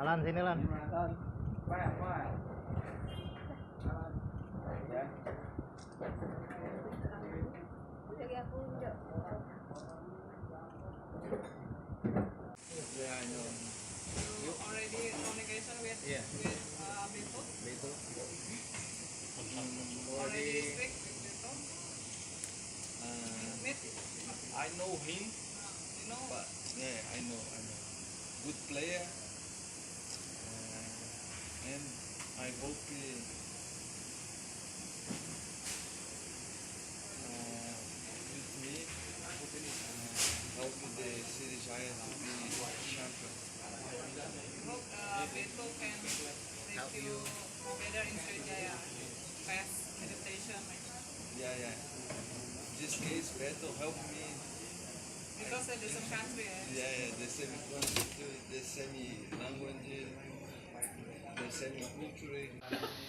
Alan sini Lan. Yeah, I know. You already communication with Beto? Beto. Already speak with Beto? Meet? I know him, You know? but yeah, I know. Good player, and I hope with me help the City Giants to be champion. Hope Beto can help you better in Sriwijaya. Fast adaptation. Yeah. This case Beto help me. Because of the different country. The semi concept, the semi language, the semi culture.